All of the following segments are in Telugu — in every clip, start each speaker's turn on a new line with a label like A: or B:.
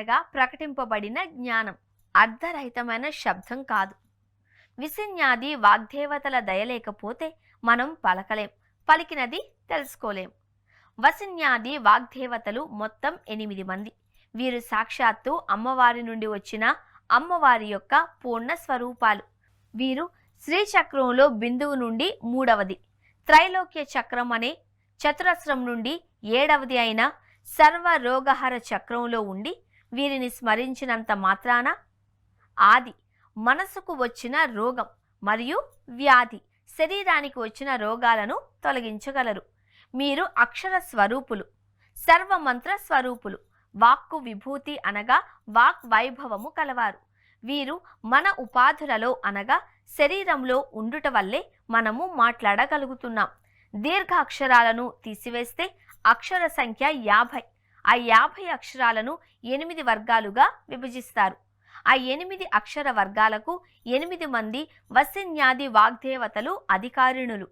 A: అనగా ప్రకటింపబడిన జ్ఞానం, అర్ధరహితమైన శబ్దం కాదు. విసిన్యాది వాగ్దేవతల దయలేకపోతే మనం పలకలేం, పలికినది తెలుసుకోలేం. వసిన్యాది వాగ్దేవతలు మొత్తం 8 మంది. వీరు సాక్షాత్తు అమ్మవారి నుండి వచ్చిన అమ్మవారి యొక్క పూర్ణ స్వరూపాలు. వీరు శ్రీచక్రంలో బిందువు నుండి 3వది, త్రైలోక్య చక్రం అనే చతురస్రం నుండి 7వది అయిన సర్వరోగహర చక్రంలో ఉండి వీరిని స్మరించినంత మాత్రాన ఆది మనసుకు వచ్చిన రోగం మరియు వ్యాధి, శరీరానికి వచ్చిన రోగాలను తొలగించగలరు. మీరు అక్షర స్వరూపులు, సర్వమంత్ర స్వరూపులు, వాక్కు విభూతి అనగా వాక్ వైభవము కలవారు. వీరు మన ఉపాధులలో అనగా శరీరంలో ఉండుట వల్లే మనము మాట్లాడగలుగుతున్నాం. దీర్ఘ అక్షరాలను తీసివేస్తే అక్షర సంఖ్య 50. ఆ 50 అక్షరాలను 8 వర్గాలుగా విభజిస్తారు. ఆ 8 అక్షర వర్గాలకు 8 మంది వసిన్యాది వాగ్దేవతలు అధికారిణులు.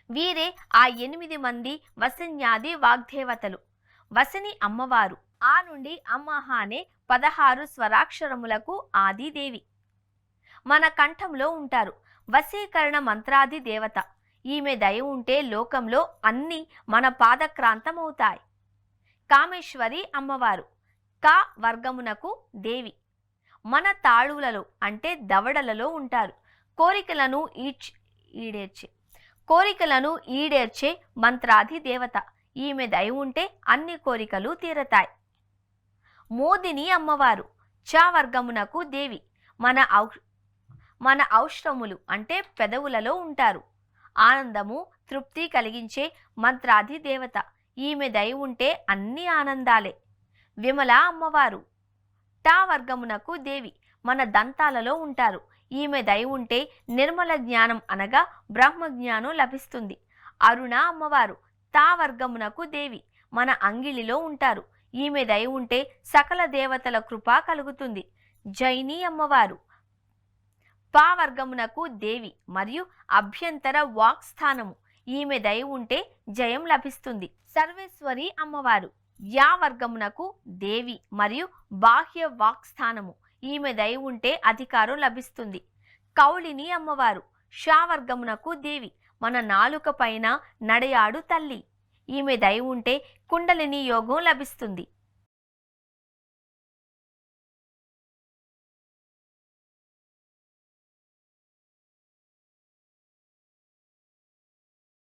A: వీరే ఆ 8 మంది వసిన్యాది వాగ్దేవతలు. వసిని అమ్మవారు, ఆ నుండి అమ్మహ అనే 16 స్వరాక్షరములకు ఆదిదేవి మన కంఠంలో ఉంటారు. వశీకరణ మంత్రాది దేవత. ఈమె దయ ఉంటే లోకంలో అన్నీ మన పాదక్రాంతమవుతాయి. కామేశ్వరి అమ్మవారు, కా వర్గమునకు దేవి. మన తాళులలో అంటే దవడలలో ఉంటారు. కోరికలను ఈడేర్చే మంత్రాది దేవత. ఈమె దయ ఉంటే అన్ని కోరికలు తీరతాయి. మోదిని అమ్మవారు, చ వర్గమునకు దేవి. మన ఔష్ట్రములు అంటే పెదవులలో ఉంటారు. ఆనందము తృప్తి కలిగించే మంత్రాది దేవత. ఈమె దయ ఉంటే అన్ని ఆనందాలే. విమల అమ్మవారు, టా వర్గమునకు దేవి. మన దంతాలలో ఉంటారు. ఈమె దయ ఉంటే నిర్మల జ్ఞానం అనగా బ్రహ్మ జ్ఞానం లభిస్తుంది. అరుణ అమ్మవారు, తా వర్గమునకు దేవి. మన అంగిలిలో ఉంటారు. ఈమె దయ ఉంటే సకల దేవతల కృప కలుగుతుంది. జైని అమ్మవారు, పా వర్గమునకు దేవి మరియు అభ్యంతర వాక్ స్థానము. ఈమె దయ ఉంటే జయం లభిస్తుంది. సర్వేశ్వరి అమ్మవారు, యా వర్గమునకు దేవి మరియు బాహ్య వాక్ స్థానము. ఈమె దయ ఉంటే అధికారం లభిస్తుంది. కౌళిని అమ్మవారు, షా వర్గమునకు దేవి. మన నాలుక పైన నడయాడు తల్లి. ఈమె దయ ఉంటే కుండలిని యోగం లభిస్తుంది.